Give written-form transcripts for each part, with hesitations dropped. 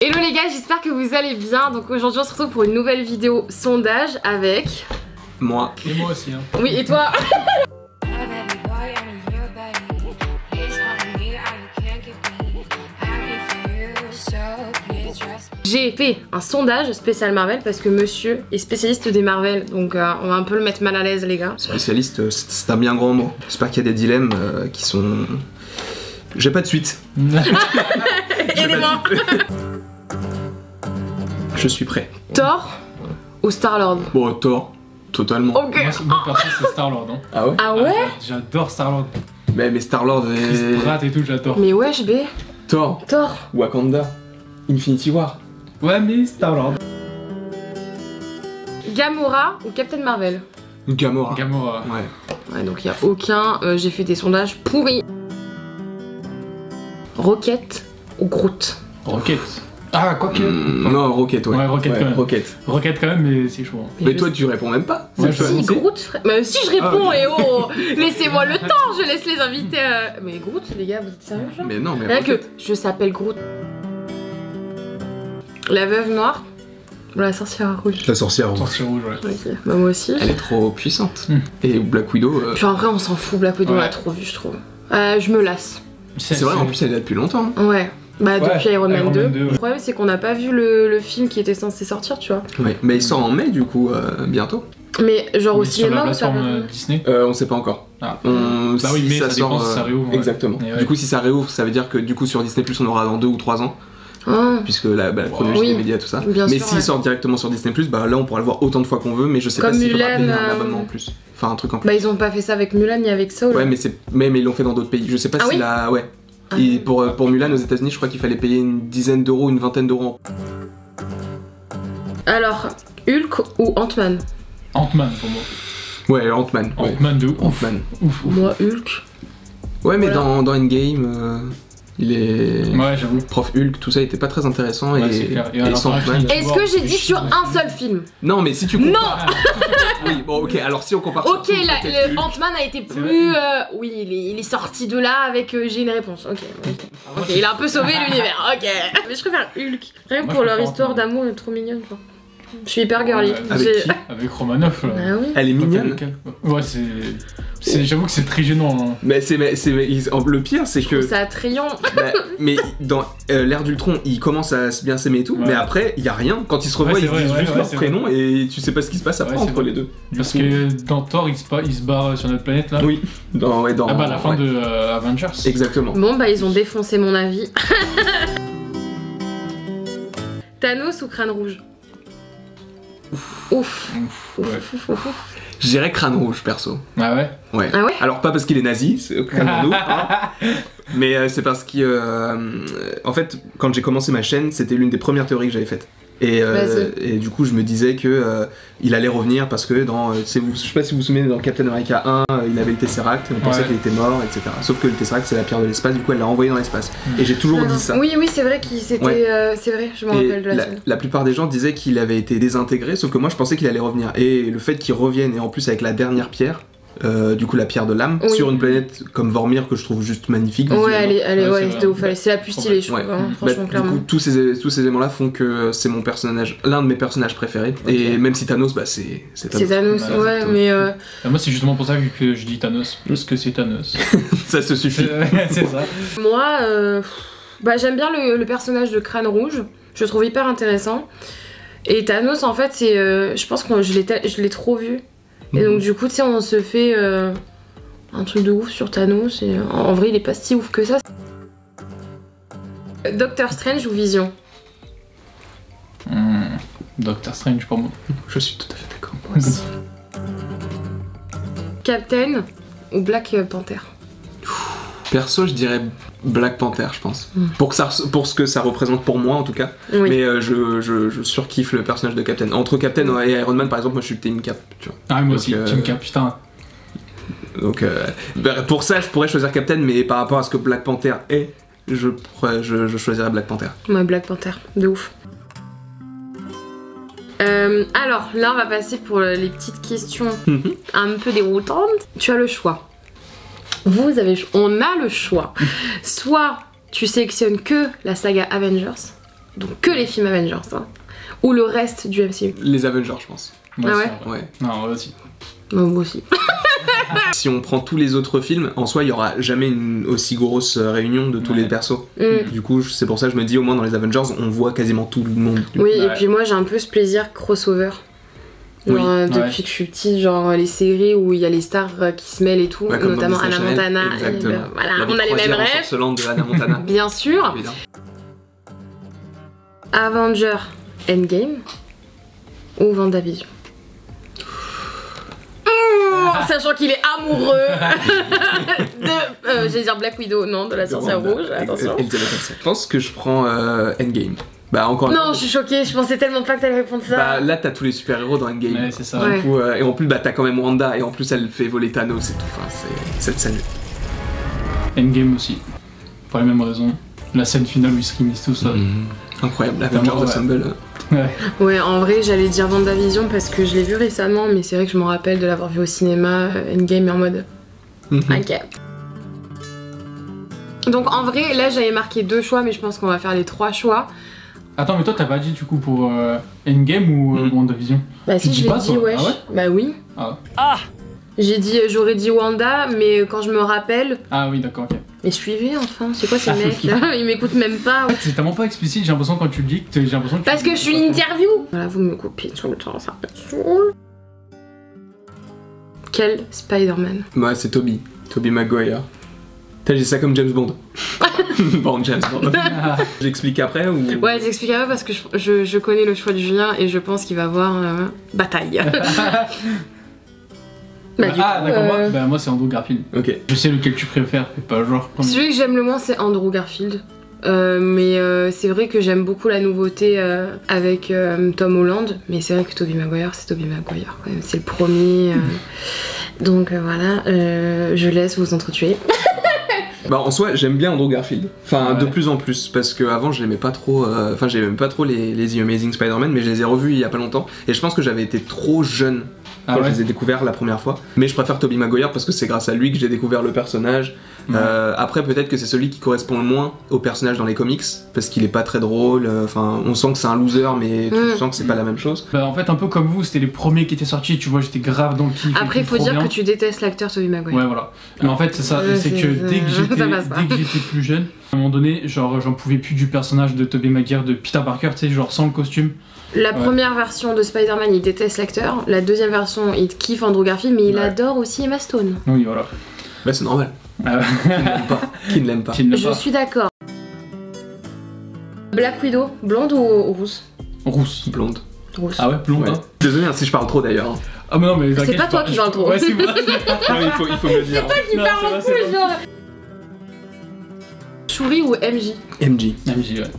Hello les gars, j'espère que vous allez bien. Donc aujourd'hui on se retrouve pour une nouvelle vidéo sondage avec... Moi. Et moi aussi hein. Oui, et toi? J'ai fait un sondage spécial Marvel parce que monsieur est spécialiste des Marvel. Donc on va un peu le mettre mal à l'aise les gars. Spécialiste, c'est un bien grand mot. J'espère qu'il y a des dilemmes qui sont... J'ai pas de suite. Aidez-moi. Je suis prêt. Thor ou Star-Lord? Bon, Thor, totalement. Ok. Moi perso c'est Star-Lord hein. Ah ouais? Ah ouais? J'adore Star-Lord. Mais Star-Lord Chris Pratt et tout, j'adore. Mais wesh B. Thor, Thor. Wakanda, Infinity War. Ouais mais Star-Lord. Gamora ou Captain Marvel? Gamora. Gamora. Ouais. Ouais, donc il n'y a aucun. J'ai fait des sondages pourris. Rocket ou Groot? Rocket. Ah quoique. Non, Rocket, ouais. Ouais, Rocket quand même. Rocket. Rocket quand même mais c'est chaud. Hein. Mais toi, tu réponds même pas. Ouais, C'est Si, pas- Groot ferait... Mais si je réponds, et oh laissez-moi le temps, je laisse les invités. Mais Groot, les gars, vous êtes sérieux genre? Mais non, mais Rien que Rocket. je s'appelle Groot. La veuve noire ou la sorcière rouge? La sorcière rouge. Sorcier rouge ouais. Ok, bah moi aussi. Elle est trop puissante. Hmm. Et Black Widow... Puis en vrai, on s'en fout, Black Widow, on Ouais. l'a trop vu, je trouve. Je me lasse. C'est vrai, en plus, elle est là depuis longtemps. Hein. Ouais. Bah, Ouais, depuis Iron Man 2. Man 2, ouais. Le problème, c'est qu'on n'a pas vu le film qui était censé sortir, tu vois. Ouais. Mais il sort en mai, du coup, bientôt. Mais genre au Mais sur la cinéma ou ça plateforme Disney. On sait pas encore. Ah. Bah oui, mais ça dépend si ça réouvre, ouais. Exactement. Et ouais. Du coup, si ça réouvre, ça veut dire que du coup sur Disney on aura dans 2 ou 3 ans, Ah. puisque la chronologie Oui. des médias, tout ça. Bien mais sûr, s'il ouais. sort directement sur Disney bah là on pourra le voir autant de fois qu'on veut, mais je sais Comme pas s'il faudra Mulan, payer un abonnement en plus. Enfin un truc en plus. Bah, ils ont pas fait ça avec Mulan ni avec Soul. Ouais, mais ils l'ont fait dans d'autres pays. Je sais pas Ah si oui la. Ouais. Ah. Et pour Mulan aux États-Unis, je crois qu'il fallait payer une dizaine d'euros, une vingtaine d'euros. Alors, Hulk ou Ant-Man? Ant-Man pour moi. Ouais, Ant-Man. Ouais. Ant-Man de ouf. Ant-Man. Ouf. Moi, Hulk. Ouais, mais Voilà. dans Endgame, il est. Ouais j'avoue. Prof Hulk, tout ça était pas très intéressant Ouais, c'est et, clair. Et et alors, sans dans la Ant-Man. film, Est-ce que j'ai dit sur un seul film? Non, mais si tu Non. compares. Oui, bon, ok, alors si on compare. Ok, surtout là, peut-être Hulk. Ant-Man a été C'est plus... oui, il est sorti de là avec j'ai une réponse. Ok, ok, il a un peu sauvé l'univers, ok. Mais je préfère Hulk. Rien que Moi, pour je leur préfère histoire Ant-Man. d'amour, elle est trop mignonne, quoi. Je suis hyper girly. Ouais, avec J'ai- qui Avec Romanoff là. Ah oui. Elle est mignonne. Ouais j'avoue que c'est très gênant hein. Mais le pire, c'est Je trouve que. ça attrayant. Bah, mais dans l'ère d'Ultron, ils commencent à bien s'aimer et tout, Ouais. mais après, il y a rien. Quand ils se revoient, Ouais, ils c'est se disent vrai, juste ouais, leur c'est prénom et tu sais pas ce qui se passe après Ouais, c'est entre vrai. les deux. Du Parce coup, que dans Thor il se barre sur notre planète là. Oui, dans Ah bah à la fin ouais. de Avengers. Exactement. Bon, bah, ils ont défoncé mon avis. Thanos ou Crâne Rouge? Ouf. Ouais. Ouf. Je dirais Crâne Rouge, perso. Ah ouais. Ouais. Ah ouais? Alors, pas parce qu'il est nazi, calmons-nous, hein. Mais c'est parce en fait, quand j'ai commencé ma chaîne, c'était l'une des premières théories que j'avais faites. Et du coup, je me disais que il allait revenir parce que dans, je sais pas si vous vous souvenez, dans Captain America 1, il avait le Tesseract, et on pensait Ouais. qu'il était mort, etc. Sauf que le Tesseract, c'est la pierre de l'espace, du coup, elle l'a envoyé dans l'espace. Et j'ai toujours dit ça. Oui, c'est vrai qu'il s'était... Ouais. c'est vrai, je me Et rappelle de la scène. la plupart des gens disaient qu'il avait été désintégré, sauf que moi je pensais qu'il allait revenir. Et le fait qu'il revienne, et en plus avec la dernière pierre, du coup la pierre de l'âme, Oui. sur une planète comme Vormir que je trouve juste magnifique. Ouais, visuellement. ouais, c'est c'était vrai. ouf. C'est la plus stylée, je trouve, Ouais. hein, Bah, franchement, du clairement. coup, tous ces éléments-là font que c'est mon personnage, l'un de mes personnages préférés. Et même si Thanos, bah c'est C'est Thanos, Bah, ouais, Thanos. mais... Ah, moi c'est justement pour ça que je dis Thanos. Parce que c'est Thanos. Ça se suffit. C'est ça. Moi, bah, j'aime bien le personnage de Crâne Rouge. Je le trouve hyper intéressant. Et Thanos, en fait, c'est... je pense que je l'ai trop vu. Et donc, du coup, tu sais, on se fait un truc de ouf sur Thanos. Et en vrai, il est pas si ouf que ça. Doctor Strange ou Vision? Doctor Strange pour moi. Je suis tout à fait d'accord. Captain ou Black Panther? Perso, je dirais Black Panther, je pense. Pour ce que ça représente pour moi en tout cas. Oui. Mais je surkiffe le personnage de Captain. Entre Captain et Iron Man, par exemple, moi je suis Team Cap. Tu vois. Ah moi Donc, aussi, Team Cap, putain. Donc pour ça, je pourrais choisir Captain, mais par rapport à ce que Black Panther est, je choisirais Black Panther. Ouais, Black Panther, de ouf. Alors, là, on va passer pour les petites questions un peu déroutantes. Tu as le choix. On a le choix. Soit tu sélectionnes que la saga Avengers, Donc que les films Avengers, hein. Ou le reste du MCU. Les Avengers, je pense. Moi Ah aussi, ouais. en vrai. Ouais. Non, moi aussi. Moi aussi. Si on prend tous les autres films, en soi, il y aura jamais une aussi grosse réunion de tous les persos. Du coup, c'est pour ça que je me dis, au moins dans les Avengers, on voit quasiment tout le monde. Oui, et puis moi j'ai un peu ce plaisir crossover. Oui. Genre, depuis que je suis petite, genre les séries où il y a les stars qui se mêlent et tout, Ouais, comme dans notamment Disney Hannah Channel. Montana. Exactement. Et voilà, La vie on de a les mêmes croisière rêves. ensorcelante de Hannah Montana. Bien sûr. Évidemment. Avenger Endgame ou WandaVision. Sachant qu'il est amoureux de. J'allais dire Black Widow, non, de la sorcière rouge, attention. Je pense que je prends Endgame. Bah, encore une Non, fois. je suis choquée, je pensais tellement pas que t'allais répondre ça. Bah, là, t'as tous les super-héros dans Endgame. Ouais, c'est ça. Ouais. Du coup, et en plus, bah, t'as quand même Wanda, et en plus, elle fait voler Thanos et tout. Enfin, c'est cette scène. Endgame aussi. Pour les mêmes raisons. La scène finale où ils se réunissent tout ça. Incroyable, Avengers Ouais. Assemble. Ouais. Ouais, en vrai, j'allais dire WandaVision parce que je l'ai vu récemment, mais c'est vrai que je me rappelle de l'avoir vu au cinéma, Endgame, en mode. Ok. Donc en vrai, là j'avais marqué 2 choix, mais je pense qu'on va faire les 3 choix. Attends, mais toi, t'as pas dit du coup pour Endgame ou WandaVision? Bah Tu si, dis je l'ai pas, dit, toi? wesh. Ah ouais Bah oui. Ah. J'ai dit, j'aurais dit Wanda, mais quand je me rappelle. Ah oui, d'accord, ok. Mais suivez enfin, c'est quoi ces mecs là? Ils m'écoutent même pas. En fait, c'est tellement pas explicite, j'ai l'impression quand tu le dis que j'ai l'impression que. Parce que je suis une interview. Voilà, vous me coupez tout le temps, ça me saoule. Quel Spider-Man? Moi, c'est Tobey Maguire. T'as dit ça comme James Bond. Bon, James Bond. J'explique après ou. Ouais, j'explique après parce que je connais le choix du Julien et je pense qu'il va avoir bataille. Bah, du coup, d'accord, moi c'est Andrew Garfield. Ok. Je sais lequel tu préfères, mais pas genre. Celui que j'aime le moins, c'est Andrew Garfield. Mais c'est vrai que j'aime beaucoup la nouveauté avec Tom Holland. Mais c'est vrai que Tobey Maguire, c'est Tobey Maguire quand même. C'est le premier. Donc voilà, je laisse vous entretuer. Bah en soi j'aime bien Andrew Garfield, enfin Ouais. de plus en plus, parce que avant je l'aimais pas trop, enfin j'aimais pas trop les The Amazing Spider-Man, mais je les ai revus il y a pas longtemps, et je pense que j'avais été trop jeune quand je les ai découverts la première fois, mais je préfère Tobey Maguire parce que c'est grâce à lui que j'ai découvert le personnage. Ouais. Après peut-être que c'est celui qui correspond le moins au personnage dans les comics, parce qu'il est pas très drôle, enfin on sent que c'est un loser, mais tu sens que c'est pas la même chose. Bah en fait un peu comme vous, c'était les premiers qui étaient sortis, tu vois, j'étais grave dans le kiff. Après, il faut dire bien. que tu détestes l'acteur Tobey Maguire. Ouais voilà. Mais en fait c'est ça, c'est que dès que j'étais plus jeune, à un moment donné, genre j'en pouvais plus du personnage de Tobey Maguire, de Peter Parker, tu sais, genre sans le costume. La première version de Spider-Man, il déteste l'acteur. La deuxième version, il kiffe Andrew Garfield, mais il adore aussi Emma Stone. Oui voilà. Bah c'est normal. Qui ne l'aime pas. Qui ne l'aime Je pas. suis d'accord. Black Widow, blonde ou rousse? Rousse. Blonde. Rousse. Ah ouais, blonde. Ouais. Hein. Désolé hein, si je parle trop d'ailleurs. Hein. Ah mais non mais C'est pas toi qui parles trop. Ouais c'est moi. Non, il faut me le dire. Qui Non, parle c'est vrai, beaucoup, c'est vrai. genre. Shuri ou MJ? MJ. MJ, ouais.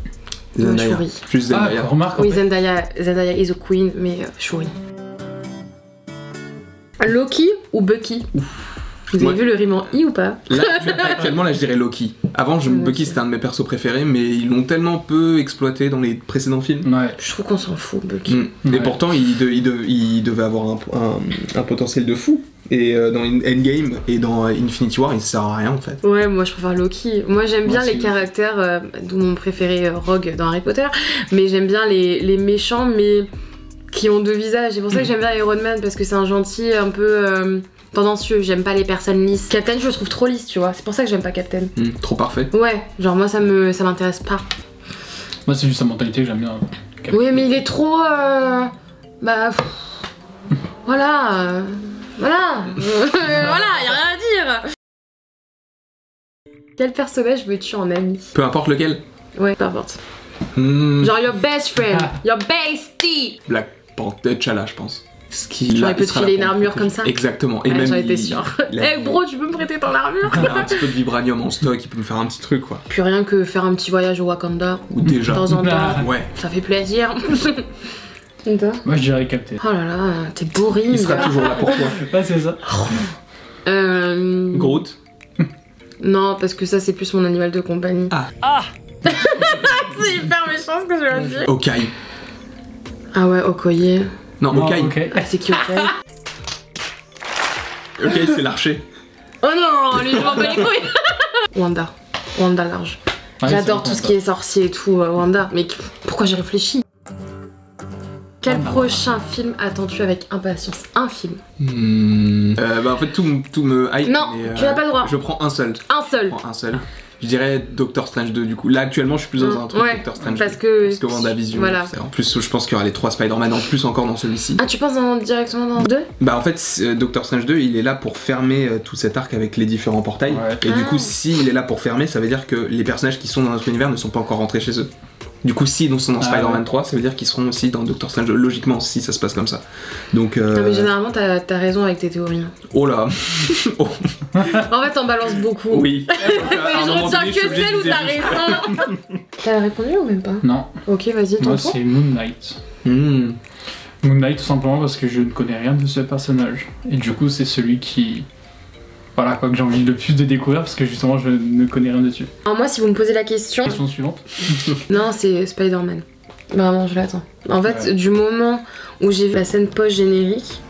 Zendaya. Shuri. Juste Ah, Zendaya. remarque. Oui, en fait. Zendaya is a queen, mais Shuri. Loki ou Bucky? Vous avez Ouais. vu le rime en I ou pas? Là, actuellement, là, je dirais Loki. Avant, Bucky, c'était un de mes persos préférés, mais ils l'ont tellement peu exploité dans les précédents films. Ouais. Je trouve qu'on s'en fout, Bucky. Et Ouais. pourtant, il devait avoir un potentiel de fou. Et dans Endgame et dans Infinity War, il sert à rien en fait. Ouais, moi je préfère Loki. Moi j'aime bien Moi les aussi. caractères, d'où mon préféré Rogue dans Harry Potter, mais j'aime bien les méchants, mais qui ont 2 visages. C'est pour ça que j'aime bien Iron Man, parce que c'est un gentil un peu tendancieux. J'aime pas les personnes lisses. Captain, je le trouve trop lisse, tu vois. C'est pour ça que j'aime pas Captain. Trop parfait. Ouais, genre moi ça m'intéresse pas. Moi c'est juste sa mentalité que j'aime bien. Oui, mais il est trop. Bah. Voilà. Voilà. Voilà, y a rien à dire. Quel personnage veux-tu en ami? Peu importe lequel. Ouais, peu importe. Hmm, Genre your best friend, your bestie. Black Panther, T'Challa, je pense. J'aurais pu te filer une armure comme ça. Exactement. Et Ouais, même j'en étais il- sûre. il a- Eh bro, tu peux me prêter ton armure? il a un petit peu de vibranium en stock, il peut me faire un petit truc quoi. Puis rien que faire un petit voyage au Wakanda, Ou de déjà. temps en temps, Ouais. ça fait plaisir. Et toi? Moi je dirais Captain. Oh là là, t'es boring. Il sera toujours là pour toi. Ouais c'est ça. Groot. Non, parce que ça c'est plus mon animal de compagnie. Ah. C'est hyper méchant ce que je viens de dire. Okai. Ah ouais, Okoye. Non, Okai. Ok. Ah, c'est qui Okoye? Okai, c'est l'archer. Oh non, lui je m'en bats les couilles. Wanda large. J'adore tout ce qui est sorcier et tout, Wanda. Mais pourquoi j'ai réfléchi? Quel prochain film attends-tu avec impatience? Un film. Bah en fait tout me hype. Non, mais, tu n'as pas le droit. Je prends un seul. Un seul. Je prends un seul. Je dirais Doctor Strange 2 du coup. Là actuellement je suis plus dans un truc Doctor Strange 2. Parce que WandaVision. Voilà. En plus je pense qu'il y aura les 3 Spider-Man en plus encore dans celui-ci. Ah tu penses directement dans 2? Bah en fait Doctor Strange 2 il est là pour fermer tout cet arc avec les différents portails. Et du coup s'il est là pour fermer ça veut dire que les personnages qui sont dans notre univers ne sont pas encore rentrés chez eux. Du coup, si ils sont dans Spider-Man 3, ça veut dire qu'ils seront aussi dans Doctor Strange, logiquement, si ça se passe comme ça. Donc, non, mais généralement, t'as raison avec tes théories. Oh là En fait, t'en balances beaucoup. Oui. Mais je retiens que celle où t'as raison. T'as répondu ou même pas? Non. Ok, vas-y, moi, c'est Moon Knight. Moon Knight, tout simplement parce que je ne connais rien de ce personnage. Et du coup, c'est celui qui... Voilà quoi que j'ai envie le plus de découvrir parce que justement je ne connais rien dessus. Alors moi si vous me posez la question... Question suivante. Non c'est Spider-Man. Vraiment je l'attends. En fait du moment où j'ai vu la scène post-générique,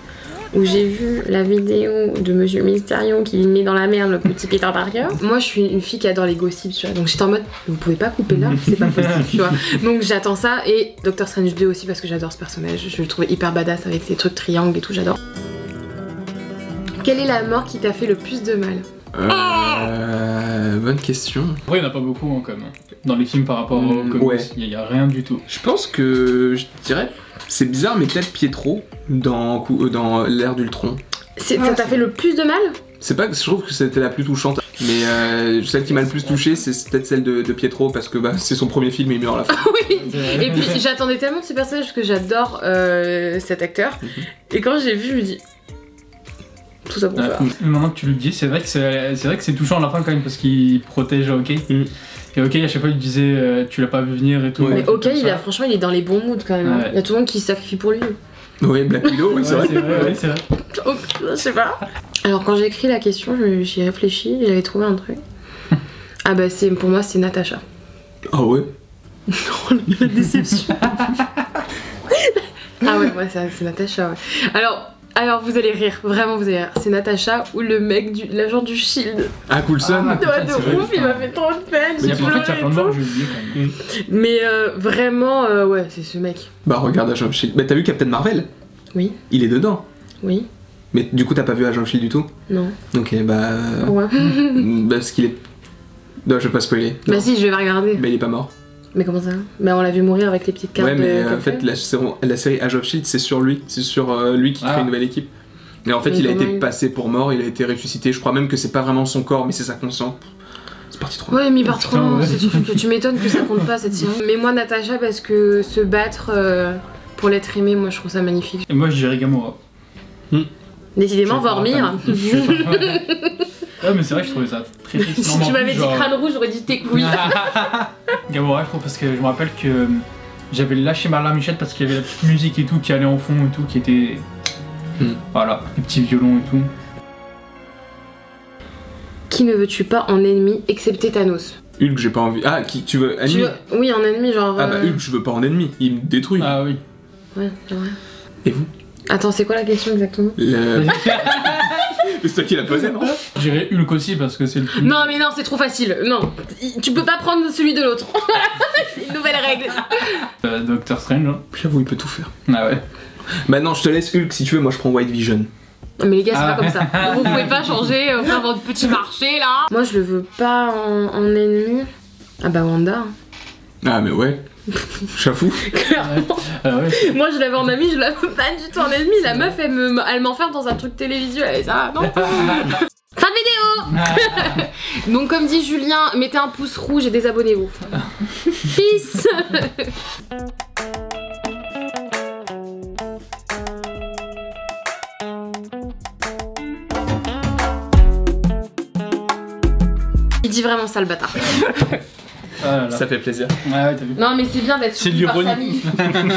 où j'ai vu la vidéo de Monsieur Mysterio qui met dans la merde le petit Peter Parker, moi je suis une fille qui adore les gossips tu vois, donc j'étais en mode vous pouvez pas couper là, c'est pas possible tu vois. Donc j'attends ça et Doctor Strange 2 aussi parce que j'adore ce personnage, je le trouvais hyper badass avec ses trucs triangles et tout, j'adore. Quelle est la mort qui t'a fait le plus de mal? Bonne question. Après, il n'y en a pas beaucoup en commun. Dans les films par rapport aux comics, il n'y a rien du tout. Je pense que, je dirais, c'est bizarre, mais peut-être Pietro dans l'ère d'Ultron. Ça t'a fait le plus de mal? C'est pas que je trouve que c'était la plus touchante, mais celle qui m'a le plus touché, c'est peut-être celle de Pietro, parce que c'est son premier film et il meurt à la fin. Oui. Et puis j'attendais tellement de ce personnage parce que j'adore cet acteur. Et quand j'ai vu, je me dis... Tout ça pour ça. Maintenant que tu le dis, c'est vrai que c'est touchant à la fin quand même parce qu'il protège Hawkeye. Et Hawkeye à chaque fois il disait tu l'as pas vu venir et tout. Mais Hawkeye franchement il est dans les bons moods quand même. Il y a tout le monde qui se sacrifie pour lui. Oui, Black Widow, oui, c'est vrai. C'est vrai. Je sais pas. Alors quand j'ai écrit la question, j'y ai réfléchi et j'avais trouvé un truc. Ah bah pour moi c'est Natasha. Ah ouais. Non, la déception. Ah ouais, c'est Natasha ouais. Alors vous allez rire, vraiment vous allez rire. C'est Natasha ou le mec l'agent du Shield. Ah Coulson. De ouf, il m'a fait trop de peine. Il y a plein de morts, j'ai oublié quand même. Mais vraiment, ouais, c'est ce mec. Bah regarde Agent Shield. Bah t'as vu Captain Marvel? Oui. Il est dedans. Oui. Mais du coup t'as pas vu Agent Shield du tout? Non. Ok bah... Ouais. Bah parce qu'il est... Non je vais pas spoiler. Bah si, je vais regarder. Bah il est pas mort. Mais comment ça? Bah on l'a vu mourir avec les petites cartes. Ouais mais en fait la série Age of Shield c'est sur lui. C'est sur lui qui crée une nouvelle équipe. Et en fait il a été passé pour mort, il a été ressuscité. Je crois même que c'est pas vraiment son corps mais c'est sa conscience. C'est parti trop. Ouais mais il part trop loin. Tu m'étonnes que ça compte pas cette série. Mais moi Natasha parce que se battre pour l'être aimé, moi je trouve ça magnifique. Et moi je dirais Gamora. Décidément Vormir. Ouais mais c'est vrai que je trouvais ça très triste. Si tu m'avais dit crâne rouge, j'aurais dit tes couilles. Gamora je trouve parce que je me rappelle que j'avais lâché ma lamichette parce qu'il y avait la petite musique et tout qui allait en fond et tout qui était... Voilà, les petits violons et tout. Qui ne veux-tu pas en ennemi excepté Thanos? Hulk j'ai pas envie... Ah qui tu veux ennemi? Oui en ennemi genre... Ah bah Hulk je veux pas en ennemi, il me détruit. Ah oui. Ouais c'est vrai. Et vous? Attends c'est quoi la question exactement? C'est toi qui l'as posé non? J'irais Hulk aussi parce que c'est le plus... Non mais non c'est trop facile, non. Tu peux pas prendre celui de l'autre. C'est une nouvelle règle. Doctor Strange. J'avoue il peut tout faire. Ah ouais. Bah non je te laisse Hulk si tu veux, moi je prends White Vision. Non mais les gars c'est pas comme ça. Vous pouvez pas changer, faire votre petit marché là. Moi je le veux pas en ennemi. Ah bah Wanda. Ah mais ouais. J'avoue. Clairement. Ouais. Moi je l'avais en ami, je la veux pas du tout en ennemi. La meuf elle m'enferme dans un truc télévisuel et ça non. Fin de vidéo. Donc comme dit Julien, mettez un pouce rouge et désabonnez-vous. Peace. Il dit vraiment ça le bâtard. Ça fait plaisir. Ouais, t'as vu. Non mais c'est bien d'être c'est de suivi par l'ironie. Samy.